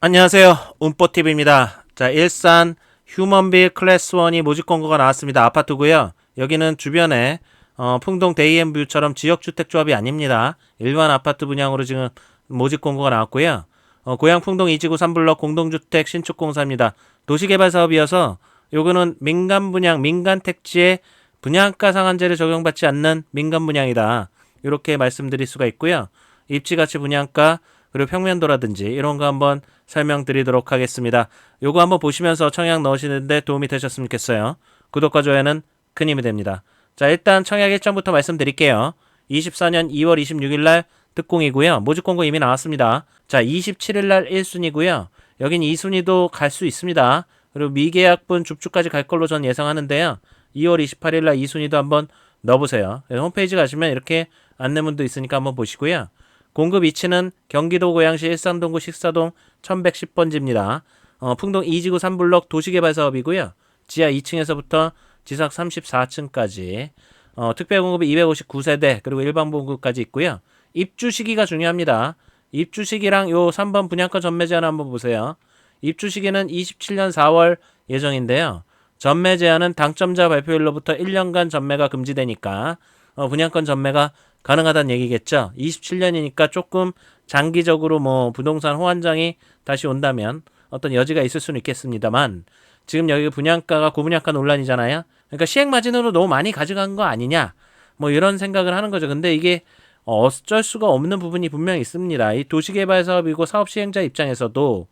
안녕하세요. 운뽀TV입니다. 자, 일산 휴먼빌 클래스 1이 모집 공고가 나왔습니다. 아파트고요. 여기는 주변에 풍동 데이앤뷰처럼 지역주택조합이 아닙니다. 일반 아파트 분양으로 지금 모집 공고가 나왔고요. 고양 풍동 2지구 3블럭 공동주택 신축공사입니다. 도시개발사업이어서 요거는 민간 분양, 민간 택지에 분양가 상한제를 적용받지 않는 민간 분양이다. 이렇게 말씀드릴 수가 있고요. 입지가치 분양가 그리고 평면도라든지 이런 거 한번 설명드리도록 하겠습니다. 요거 한번 보시면서 청약 넣으시는데 도움이 되셨으면 좋겠어요. 구독과 좋아요는 큰 힘이 됩니다. 자, 일단 청약 일정부터 말씀드릴게요. 24년 2월 26일 날 특공이고요. 모집 공고 이미 나왔습니다. 자, 27일 날 1순위고요. 여긴 2순위도 갈 수 있습니다. 그리고 미계약분 줍줍까지 갈 걸로 전 예상하는데요. 2월 28일 날 2순위도 한번 넣어보세요. 홈페이지 가시면 이렇게 안내문도 있으니까 한번 보시고요. 공급 위치는 경기도 고양시 일산동구 식사동 1110번지입니다. 풍동 2지구 3블럭 도시개발사업이고요. 지하 2층에서부터 지상 34층까지 특별공급이 259세대 그리고 일반 공급까지 있고요. 입주 시기가 중요합니다. 입주 시기랑 요 3번 분양가 전매 제한 한번 보세요. 입주 시기는 27년 4월 예정인데요. 전매 제한은 당첨자 발표일로부터 1년간 전매가 금지되니까 분양권 전매가 가능하다는 얘기겠죠. 27년이니까 조금 장기적으로 뭐 부동산 호환장이 다시 온다면 어떤 여지가 있을 수는 있겠습니다만 지금 여기 분양가가 고분양가 논란이잖아요. 그러니까 시행 마진으로 너무 많이 가져간 거 아니냐 뭐 이런 생각을 하는 거죠. 근데 이게 어쩔 수가 없는 부분이 분명히 있습니다. 이 도시개발 사업이고 사업 시행자 입장에서도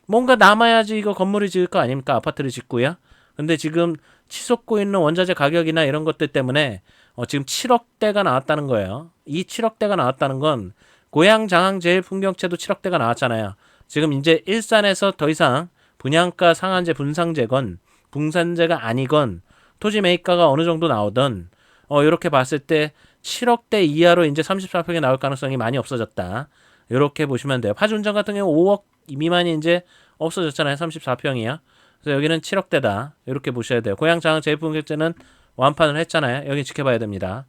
뭔가 남아야지 이거 건물을 지을 거 아닙니까? 아파트를 짓고요. 근데 지금 치솟고 있는 원자재 가격이나 이런 것들 때문에 지금 7억대가 나왔다는 거예요. 이 7억대가 나왔다는 건 고양 장항 제일 풍경채도 7억대가 나왔잖아요. 지금 이제 일산에서 더 이상 분양가 상한제 분상제건 분산제가 아니건 토지 매입가가 어느 정도 나오던 이렇게 봤을 때 7억대 이하로 이제 34평이 나올 가능성이 많이 없어졌다. 이렇게 보시면 돼요. 파주운전 같은 경우 5억 미만이 이제 없어졌잖아요. 34평이요. 그래서 여기는 7억대다. 이렇게 보셔야 돼요. 고양 장항 제일 풍경채는 완판을 했잖아요. 여기 지켜봐야 됩니다.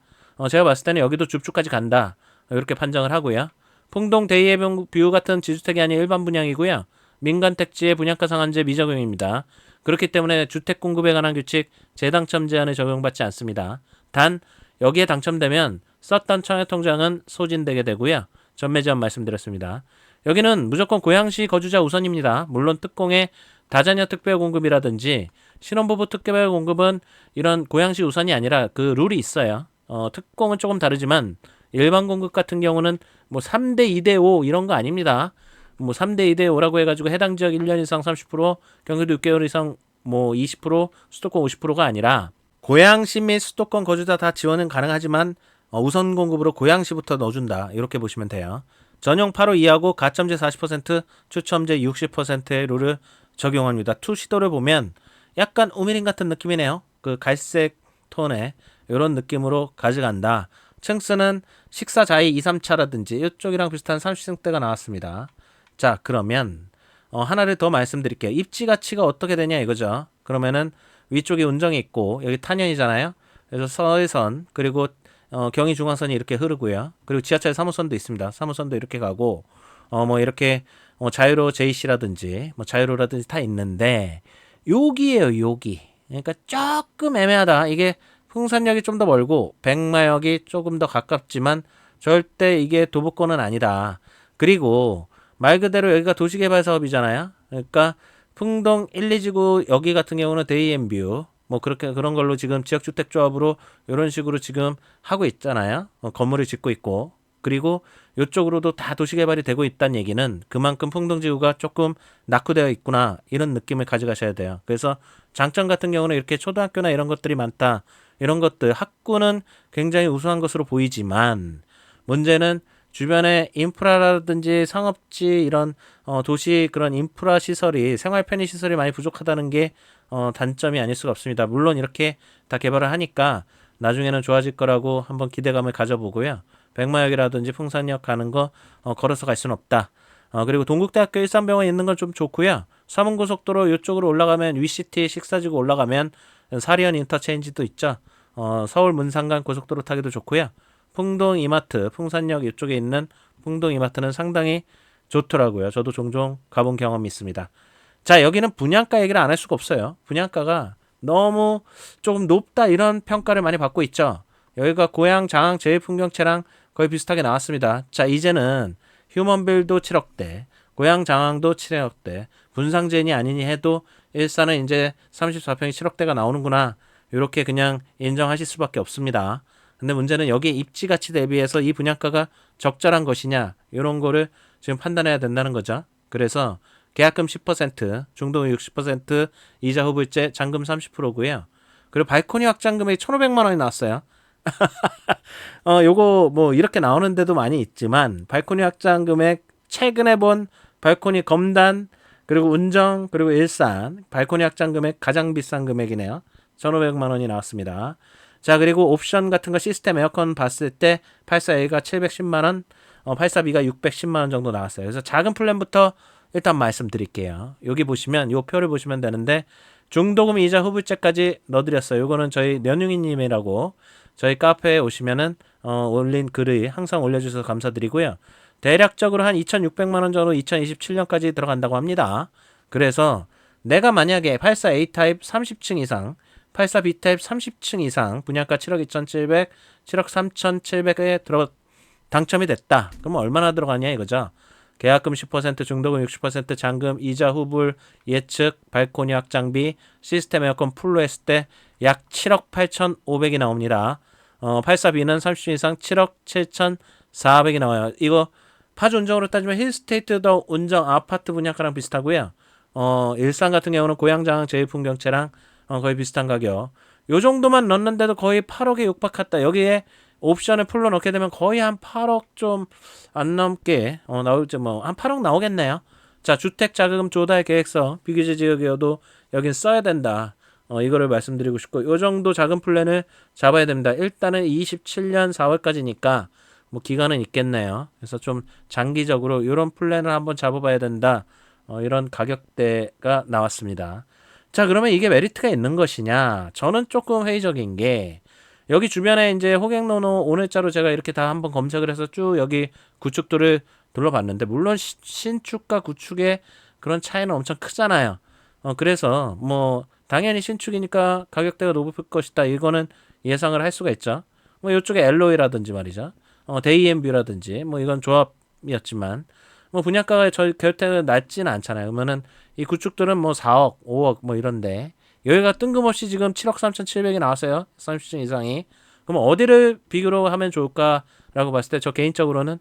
제가 봤을 때는 여기도 줍줍까지 간다. 이렇게 판정을 하고요. 풍동 데이앤뷰 같은 지주택이 아닌 일반 분양이고요. 민간 택지의 분양가 상한제 미적용입니다. 그렇기 때문에 주택 공급에 관한 규칙 재당첨 제한을 적용받지 않습니다. 단 여기에 당첨되면 썼던 청약통장은 소진되게 되고요. 전매 제한 말씀드렸습니다. 여기는 무조건 고양시 거주자 우선입니다. 물론 특공의 다자녀 특별 공급이라든지 신혼부부 특별 공급은 이런 고양시 우선이 아니라 그 룰이 있어요. 특공은 조금 다르지만 일반 공급 같은 경우는 뭐 3대 2대 5 이런 거 아닙니다. 뭐 3대 2대 5라고 해가지고 해당 지역 1년 이상 30%, 경기도 6개월 이상 뭐 20%, 수도권 50%가 아니라 고양시 및 수도권 거주자 다 지원은 가능하지만 우선 공급으로 고양시부터 넣어준다. 이렇게 보시면 돼요. 전용 8호 이하고 가점제 40%, 추첨제 60%의 룰을 적용합니다. 투 시도를 보면 약간 우미린 같은 느낌이네요. 그 갈색 톤의 이런 느낌으로 가져간다. 층수는 식사 자이 2, 3차라든지 이쪽이랑 비슷한 30층대가 나왔습니다. 자, 그러면 하나를 더 말씀드릴게요. 입지 가치가 어떻게 되냐 이거죠. 그러면은 위쪽에 운정이 있고 여기 탄현이잖아요. 그래서 서해선 그리고 경의중앙선이 이렇게 흐르고요. 그리고 지하철 3호선도 있습니다. 3호선도 이렇게 가고 뭐 이렇게 자유로 JC라든지 뭐 자유로라든지 다 있는데 여기에요. 여기. 그러니까 조금 애매하다. 이게 풍산역이 좀 더 멀고 백마역이 조금 더 가깝지만 절대 이게 도보권은 아니다. 그리고 말 그대로 여기가 도시개발 사업이잖아요. 그러니까 풍동 1, 2지구 여기 같은 경우는 데이앤뷰 뭐 그렇게 그런 걸로 지금 지역주택조합으로 이런 식으로 지금 하고 있잖아요. 건물을 짓고 있고 그리고 이쪽으로도 다 도시개발이 되고 있다는 얘기는 그만큼 풍동지구가 조금 낙후되어 있구나 이런 느낌을 가져가셔야 돼요. 그래서 장점 같은 경우는 이렇게 초등학교나 이런 것들이 많다. 이런 것들 학구는 굉장히 우수한 것으로 보이지만 문제는 주변에 인프라라든지 상업지 이런 도시 그런 인프라 시설이 생활 편의 시설이 많이 부족하다는 게 단점이 아닐 수가 없습니다. 물론 이렇게 다 개발을 하니까 나중에는 좋아질 거라고 한번 기대감을 가져보고요. 백마역이라든지 풍산역 가는 거 걸어서 갈 수는 없다. 그리고 동국대학교 일산병원 있는 건 좀 좋고요. 서문고속도로 이쪽으로 올라가면 위시티 식사지구 올라가면 사리언 인터체인지도 있죠. 서울 문산간 고속도로 타기도 좋고요. 풍동 이마트, 풍산역 이쪽에 있는 풍동 이마트는 상당히 좋더라고요. 저도 종종 가본 경험이 있습니다. 자, 여기는 분양가 얘기를 안 할 수가 없어요. 분양가가 너무 조금 높다 이런 평가를 많이 받고 있죠. 여기가 고양 장항 제일풍경채랑 거의 비슷하게 나왔습니다. 자, 이제는 휴먼빌도 7억대, 고양 장항도 7억대, 분상제니 아니니 해도 일산은 이제 34평이 7억대가 나오는구나. 이렇게 그냥 인정하실 수밖에 없습니다. 근데 문제는 여기 입지 가치 대비해서 이 분양가가 적절한 것이냐, 이런 거를 지금 판단해야 된다는 거죠. 그래서 계약금 10%, 중도금 60%, 이자 후불제, 잔금 30%고요. 그리고 발코니 확장 금액이 1,500만 원이 나왔어요. 요거 뭐 이렇게 나오는 데도 많이 있지만 발코니 확장 금액 최근에 본 발코니 검단 그리고 운정 그리고 일산 발코니 확장 금액 가장 비싼 금액이네요. 1,500만 원이 나왔습니다. 자, 그리고 옵션 같은 거 시스템 에어컨 봤을 때 84A가 710만 원, 84B가 610만 원 정도 나왔어요. 그래서 작은 플랜부터 일단 말씀드릴게요. 여기 보시면 요 표를 보시면 되는데 중도금 이자 후불제까지 넣어드렸어요. 요거는 저희 년용이님이라고 저희 카페에 오시면은 올린 글을 항상 올려주셔서 감사드리고요. 대략적으로 한 2,600만 원 정도 2027년까지 들어간다고 합니다. 그래서 내가 만약에 84A 타입 30층 이상, 84B 타입 30층 이상 분양가 7억 2,700, 7억 3,700에 당첨이 됐다. 그러면 얼마나 들어가냐 이거죠. 계약금 10%, 중도금 60%, 잔금, 이자 후불, 예측, 발코니 확장비, 시스템 에어컨 풀로 했을 때 약 7억 8,500이 나옵니다. 84B는 30주 이상 7억 7,400이 나와요. 이거 파주 운정으로 따지면 힐스테이트도 운정 아파트 분양가랑 비슷하고요. 일산 같은 경우는 고양장 제일풍경채랑 거의 비슷한 가격. 요 정도만 넣는데도 거의 8억에 육박했다. 여기에 옵션을 풀로 넣게 되면 거의 한 8억 좀 안 넘게 나올지 뭐 한 8억 나오겠네요. 자, 주택 자금 조달 계획서 비규제 지역이어도 여긴 써야 된다. 이거를 말씀드리고 싶고 요 정도 작은 플랜을 잡아야 됩니다. 일단은 27년 4월까지니까 뭐 기간은 있겠네요. 그래서 좀 장기적으로 이런 플랜을 한번 잡아봐야 된다. 이런 가격대가 나왔습니다. 자, 그러면 이게 메리트가 있는 것이냐? 저는 조금 회의적인 게 여기 주변에 이제 호갱노노 오늘자로 제가 이렇게 다 한번 검색을 해서 쭉 여기 구축도를 둘러봤는데 물론 신축과 구축의 그런 차이는 엄청 크잖아요. 그래서 뭐 당연히 신축이니까 가격대가 높을 것이다. 이거는 예상을 할 수가 있죠. 뭐 이쪽에 엘로이라든지 말이죠. 데이앤뷰라든지 뭐 이건 조합이었지만 뭐 분양가가 저희 결대가 낮지는 않잖아요. 그러면은 이 구축들은 뭐 4억, 5억 뭐 이런데 여기가 뜬금없이 지금 7억 3,700이 나왔어요. 30층 이상이. 그럼 어디를 비교로 하면 좋을까라고 봤을 때 저 개인적으로는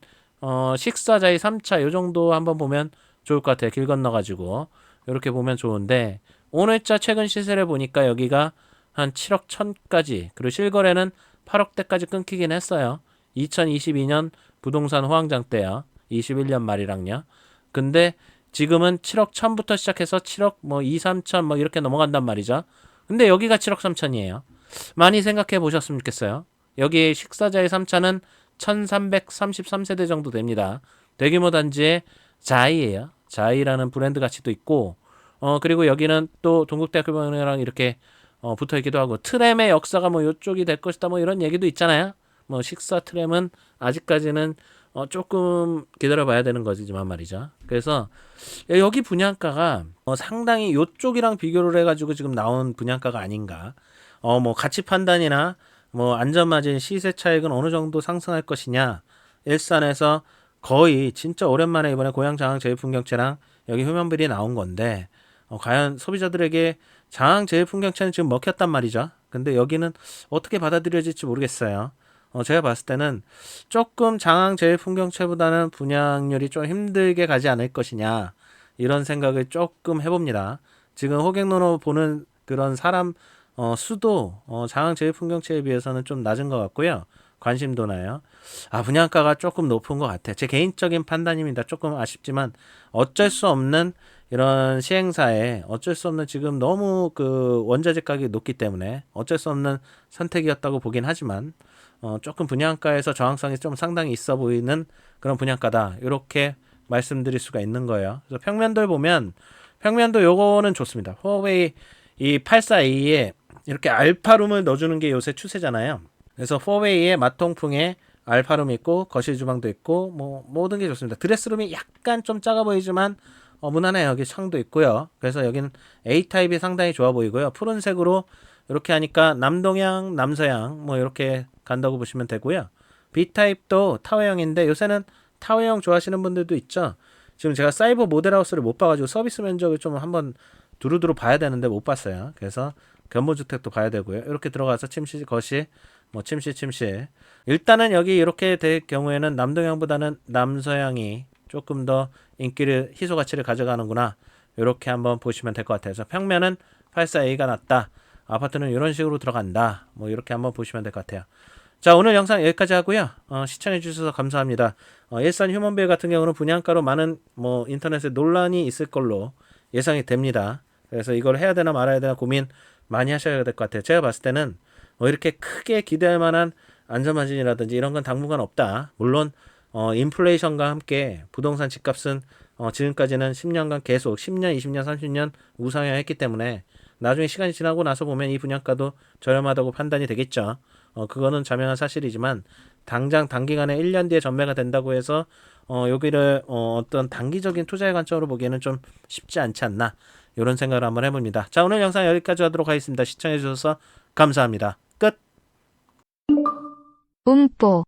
식사자의 3차 요 정도 한번 보면 좋을 것 같아요. 길 건너가지고 이렇게 보면 좋은데 오늘자 최근 시세를 보니까 여기가 한 7억 1천까지 그리고 실거래는 8억대까지 끊기긴 했어요. 2022년 부동산 호황장 때요. 21년 말이랑요. 근데 지금은 7억 1천부터 시작해서 7억 뭐 2, 3천 뭐 이렇게 넘어간단 말이죠. 근데 여기가 7억 3천이에요. 많이 생각해 보셨으면 좋겠어요. 여기 식사자의 3차는 1333세대 정도 됩니다. 대규모 단지의 자이예요. 자이라는 브랜드 가치도 있고 그리고 여기는 또 동국대학교병원이랑 이렇게 붙어있기도 하고 트램의 역사가 뭐 이쪽이 될 것이다 뭐 이런 얘기도 있잖아요. 뭐 식사 트램은 아직까지는 조금 기다려봐야 되는 거지만 말이죠. 그래서 여기 분양가가 상당히 이쪽이랑 비교를 해가지고 지금 나온 분양가가 아닌가. 뭐 가치 판단이나 뭐 안전마진 시세 차익은 어느 정도 상승할 것이냐. 일산에서 거의 진짜 오랜만에 이번에 고양장항 제일풍경채랑 여기 휴면빌이 나온 건데 과연 소비자들에게 장항 제일풍경채는 지금 먹혔단 말이죠. 근데 여기는 어떻게 받아들여질지 모르겠어요. 제가 봤을 때는 조금 장항 제일풍경채보다는 분양률이 좀 힘들게 가지 않을 것이냐 이런 생각을 조금 해봅니다. 지금 호갱노노 보는 그런 사람 수도 장항 제일풍경채에 비해서는 좀 낮은 것 같고요. 관심도나요. 분양가가 조금 높은 것 같아요. 제 개인적인 판단입니다. 조금 아쉽지만 어쩔 수 없는 이런 시행사에 어쩔 수 없는 지금 너무 그 원자재 가격이 높기 때문에 어쩔 수 없는 선택이었다고 보긴 하지만 조금 분양가에서 저항성이 좀 상당히 있어 보이는 그런 분양가다. 이렇게 말씀드릴 수가 있는 거예요. 그래서 평면도를 보면 평면도 요거는 좋습니다. 후웨이 이 84A에 이렇게 알파룸을 넣어주는 게 요새 추세잖아요. 그래서 4웨이의 맛통풍에 알파룸이 있고 거실 주방도 있고 뭐 모든 게 좋습니다. 드레스룸이 약간 좀 작아 보이지만 무난해요. 여기 창도 있고요. 그래서 여기는 A타입이 상당히 좋아 보이고요. 푸른색으로 이렇게 하니까 남동향, 남서향 뭐 이렇게 간다고 보시면 되고요. B타입도 타워형인데 요새는 타워형 좋아하시는 분들도 있죠. 지금 제가 사이버 모델하우스를 못 봐가지고 서비스 면적을 좀 한번 두루두루 봐야 되는데 못 봤어요. 그래서 견본주택도 봐야 되고요. 이렇게 들어가서 침실, 거실, 뭐 침실. 일단은 여기 이렇게 될 경우에는 남동향보다는 남서향이 조금 더 인기를 희소 가치를 가져가는구나. 이렇게 한번 보시면 될 것 같아요. 그래서 평면은 84A가 낫다. 아파트는 이런 식으로 들어간다. 뭐 이렇게 한번 보시면 될 것 같아요. 자, 오늘 영상 여기까지 하고요. 시청해 주셔서 감사합니다. 일산 휴먼빌 같은 경우는 분양가로 많은 뭐 인터넷에 논란이 있을 걸로 예상이 됩니다. 그래서 이걸 해야 되나 말아야 되나 고민 많이 하셔야 될 것 같아요. 제가 봤을 때는 뭐 이렇게 크게 기대할 만한 안전마진이라든지 이런 건 당분간 없다. 물론 인플레이션과 함께 부동산 집값은 지금까지는 10년간 계속 10년, 20년, 30년 우상향했기 때문에 나중에 시간이 지나고 나서 보면 이 분양가도 저렴하다고 판단이 되겠죠. 그거는 자명한 사실이지만 당장 단기간에 1년 뒤에 전매가 된다고 해서 여기를 어떤 단기적인 투자의 관점으로 보기에는 좀 쉽지 않지 않나 이런 생각을 한번 해봅니다. 자, 오늘 영상 여기까지 하도록 하겠습니다. 시청해 주셔서 감사합니다. 끝. 음뽀